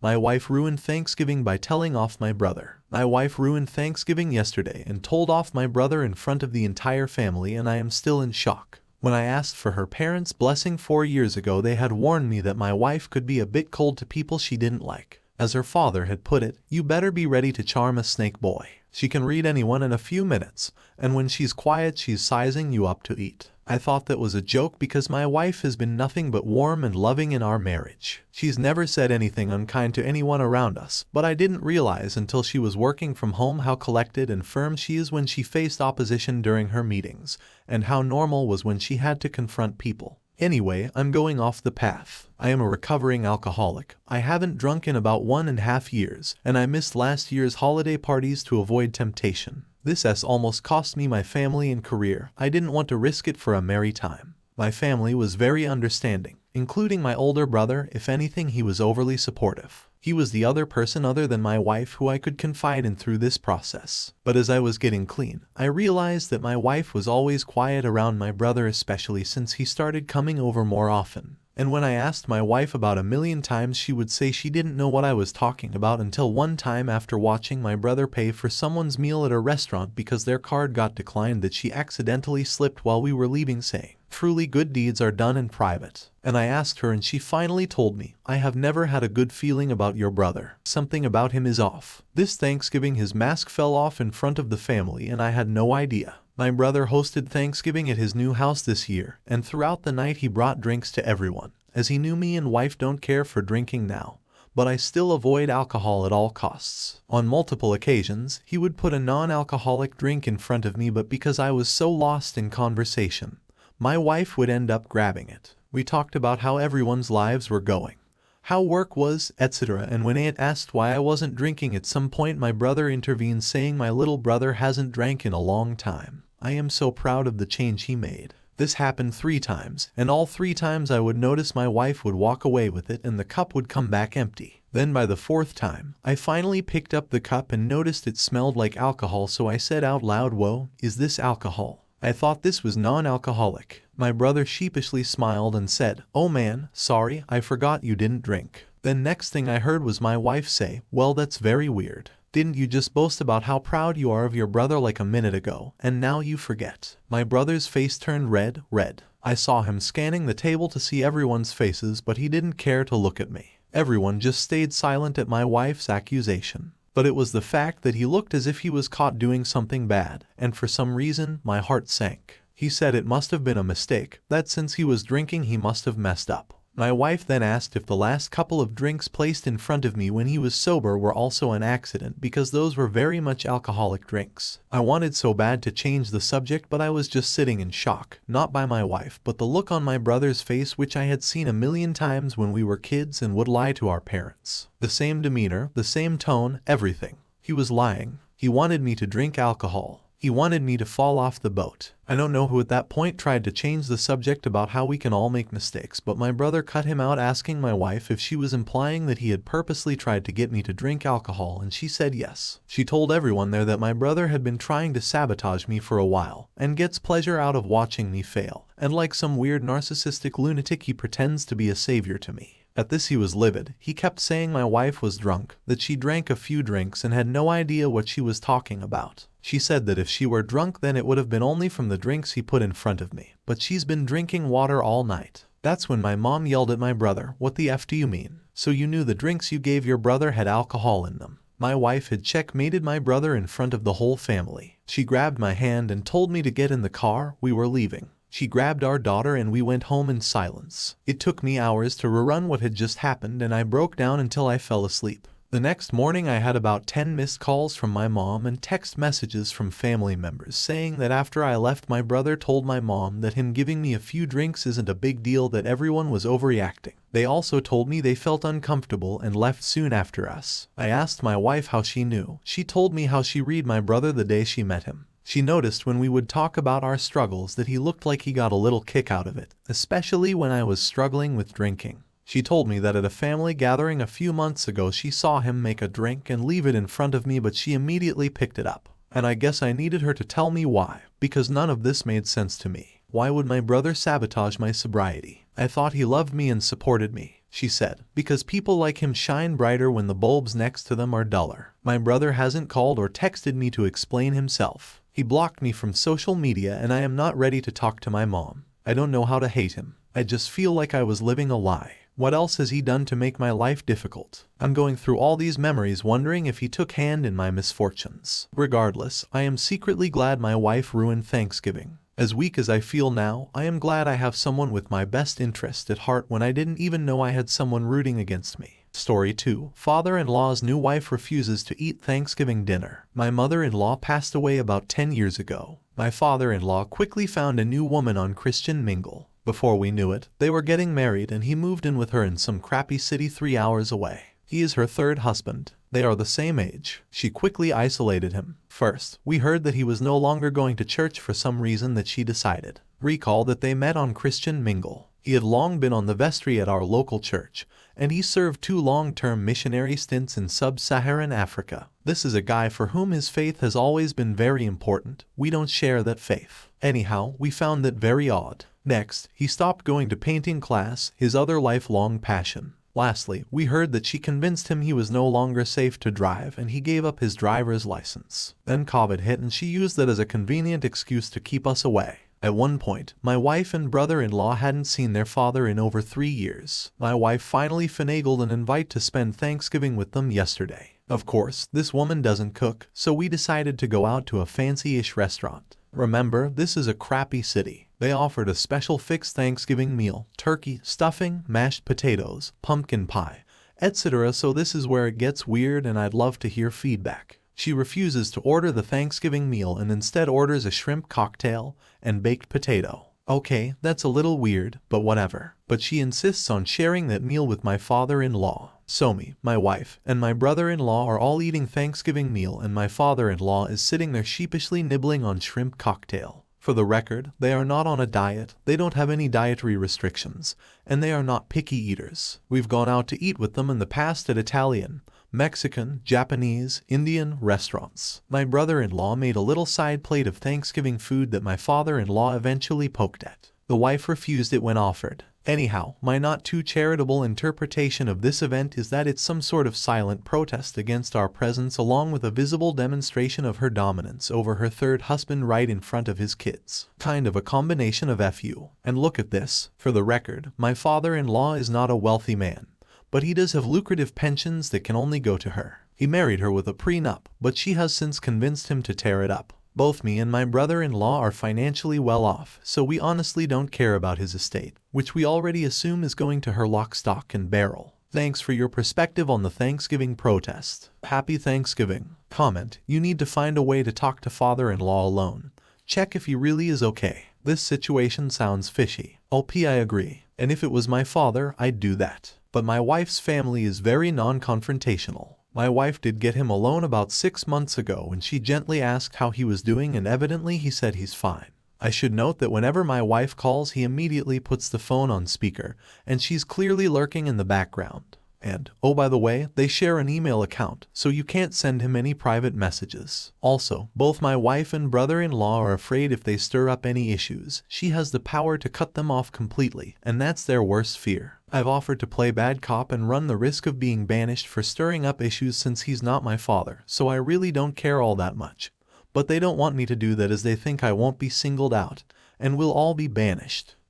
My wife ruined Thanksgiving by telling off my brother. My wife ruined Thanksgiving yesterday and told off my brother in front of the entire family, and I am still in shock. When I asked for her parents' blessing 4 years ago, they had warned me that my wife could be a bit cold to people she didn't like. As her father had put it, you better be ready to charm a snake boy. She can read anyone in a few minutes, and when she's quiet she's sizing you up to eat. I thought that was a joke because my wife has been nothing but warm and loving in our marriage. She's never said anything unkind to anyone around us, but I didn't realize until she was working from home how collected and firm she is when she faced opposition during her meetings, and how normal was when she had to confront people. Anyway, I'm going off the path. I am a recovering alcoholic. I haven't drunk in about 1.5 years, and I missed last year's holiday parties to avoid temptation. This almost cost me my family and career. I didn't want to risk it for a merry time. My family was very understanding, including my older brother. If anything, he was overly supportive. He was the other person other than my wife who I could confide in through this process. But as I was getting clean, I realized that my wife was always quiet around my brother, especially since he started coming over more often. And when I asked my wife about 1,000,000 times, she would say she didn't know what I was talking about until one time after watching my brother pay for someone's meal at a restaurant because their card got declined that she accidentally slipped while we were leaving, saying, "Truly good deeds are done in private." And I asked her and she finally told me, "I have never had a good feeling about your brother. Something about him is off." This Thanksgiving his mask fell off in front of the family and I had no idea. My brother hosted Thanksgiving at his new house this year, and throughout the night he brought drinks to everyone. As he knew me and wife don't care for drinking now, but I still avoid alcohol at all costs. On multiple occasions, he would put a non-alcoholic drink in front of me, but because I was so lost in conversation, my wife would end up grabbing it. We talked about how everyone's lives were going, how work was, etc. And when Aunt asked why I wasn't drinking at some point, my brother intervened, saying my little brother hasn't drank in a long time. I am so proud of the change he made. This happened 3 times, and all 3 times I would notice my wife would walk away with it and the cup would come back empty. Then by the 4th time, I finally picked up the cup and noticed it smelled like alcohol, so I said out loud, "Whoa, is this alcohol? I thought this was non-alcoholic." My brother sheepishly smiled and said, "Oh man, sorry, I forgot you didn't drink." Then next thing I heard was my wife say, "Well, that's very weird. Didn't you just boast about how proud you are of your brother like a minute ago, and now you forget?" My brother's face turned red. I saw him scanning the table to see everyone's faces, but he didn't care to look at me. Everyone just stayed silent at my wife's accusation. But it was the fact that he looked as if he was caught doing something bad, and for some reason, my heart sank. He said it must have been a mistake, that since he was drinking he must have messed up. My wife then asked if the last couple of drinks placed in front of me when he was sober were also an accident, because those were very much alcoholic drinks. I wanted so bad to change the subject, but I was just sitting in shock, not by my wife, but the look on my brother's face, which I had seen 1,000,000 times when we were kids and would lie to our parents. The same demeanor, the same tone, everything. He was lying. He wanted me to drink alcohol. He wanted me to fall off the boat. I don't know who at that point tried to change the subject about how we can all make mistakes, but my brother cut him out, asking my wife if she was implying that he had purposely tried to get me to drink alcohol, and she said yes. She told everyone there that my brother had been trying to sabotage me for a while, and gets pleasure out of watching me fail, and like some weird narcissistic lunatic he pretends to be a savior to me. At this he was livid. He kept saying my wife was drunk, that she drank a few drinks and had no idea what she was talking about. She said that if she were drunk then it would have been only from the drinks he put in front of me, but she's been drinking water all night. That's when my mom yelled at my brother, "What the F do you mean? So you knew the drinks you gave your brother had alcohol in them?" My wife had checkmated my brother in front of the whole family. She grabbed my hand and told me to get in the car. We were leaving. She grabbed our daughter and we went home in silence. It took me hours to rerun what had just happened, and I broke down until I fell asleep. The next morning I had about 10 missed calls from my mom and text messages from family members saying that after I left, my brother told my mom that him giving me a few drinks isn't a big deal, that everyone was overreacting. They also told me they felt uncomfortable and left soon after us. I asked my wife how she knew. She told me how she read my brother the day she met him. She noticed when we would talk about our struggles that he looked like he got a little kick out of it, especially when I was struggling with drinking. She told me that at a family gathering a few months ago she saw him make a drink and leave it in front of me, but she immediately picked it up. And I guess I needed her to tell me why, because none of this made sense to me. Why would my brother sabotage my sobriety? I thought he loved me and supported me. she said, because people like him shine brighter when the bulbs next to them are duller. My brother hasn't called or texted me to explain himself. He blocked me from social media and I am not ready to talk to my mom. I don't know how to hate him. I just feel like I was living a lie. What else has he done to make my life difficult? I'm going through all these memories wondering if he took hand in my misfortunes. Regardless, I am secretly glad my wife ruined Thanksgiving. As weak as I feel now, I am glad I have someone with my best interest at heart when I didn't even know I had someone rooting against me. Story 2. Father-in-law's new wife refuses to eat Thanksgiving dinner. My mother-in-law passed away about 10 years ago. My father-in-law quickly found a new woman on Christian Mingle. Before we knew it, they were getting married and he moved in with her in some crappy city 3 hours away. He is her third husband. They are the same age. She quickly isolated him. First, we heard that he was no longer going to church for some reason that she decided. Recall that they met on Christian Mingle. He had long been on the vestry at our local church, and he served 2 long-term missionary stints in sub-Saharan Africa. This is a guy for whom his faith has always been very important. We don't share that faith. Anyhow, we found that very odd. Next, he stopped going to painting class, his other lifelong passion. Lastly, we heard that she convinced him he was no longer safe to drive and he gave up his driver's license. Then COVID hit and she used that as a convenient excuse to keep us away. At one point, my wife and brother-in-law hadn't seen their father in over 3 years. My wife finally finagled an invite to spend Thanksgiving with them yesterday. Of course, this woman doesn't cook, so we decided to go out to a fancy-ish restaurant. Remember, this is a crappy city. They offered a special fixed Thanksgiving meal, turkey, stuffing, mashed potatoes, pumpkin pie, etc. So this is where it gets weird and I'd love to hear feedback. She refuses to order the Thanksgiving meal and instead orders a shrimp cocktail and baked potato. Okay, that's a little weird, but whatever. But she insists on sharing that meal with my father-in-law. So me, my wife, and my brother-in-law are all eating Thanksgiving meal and my father-in-law is sitting there sheepishly nibbling on shrimp cocktail. For the record, they are not on a diet, they don't have any dietary restrictions, and they are not picky eaters. We've gone out to eat with them in the past at Italian, Mexican, Japanese, Indian restaurants. My brother-in-law made a little side plate of Thanksgiving food that my father-in-law eventually poked at. The wife refused it when offered. Anyhow, my not too charitable interpretation of this event is that it's some sort of silent protest against our presence along with a visible demonstration of her dominance over her third husband right in front of his kids. Kind of a combination of FU. And look at this. For the record, my father-in-law is not a wealthy man, but he does have lucrative pensions that can only go to her. He married her with a prenup, but she has since convinced him to tear it up. Both me and my brother-in-law are financially well off, so we honestly don't care about his estate, which we already assume is going to her lock, stock, and barrel. Thanks for your perspective on the Thanksgiving protest. Happy Thanksgiving. Comment: you need to find a way to talk to father-in-law alone. Check if he really is okay. This situation sounds fishy. OP, I agree. And if it was my father, I'd do that. But my wife's family is very non-confrontational. My wife did get him alone about 6 months ago and she gently asked how he was doing and evidently he said he's fine. I should note that whenever my wife calls he immediately puts the phone on speaker and she's clearly lurking in the background. And, oh by the way, they share an email account, so you can't send him any private messages. Also, both my wife and brother-in-law are afraid if they stir up any issues, she has the power to cut them off completely, and that's their worst fear. I've offered to play bad cop and run the risk of being banished for stirring up issues since he's not my father, so I really don't care all that much. But they don't want me to do that as they think I won't be singled out, and we'll all be banished.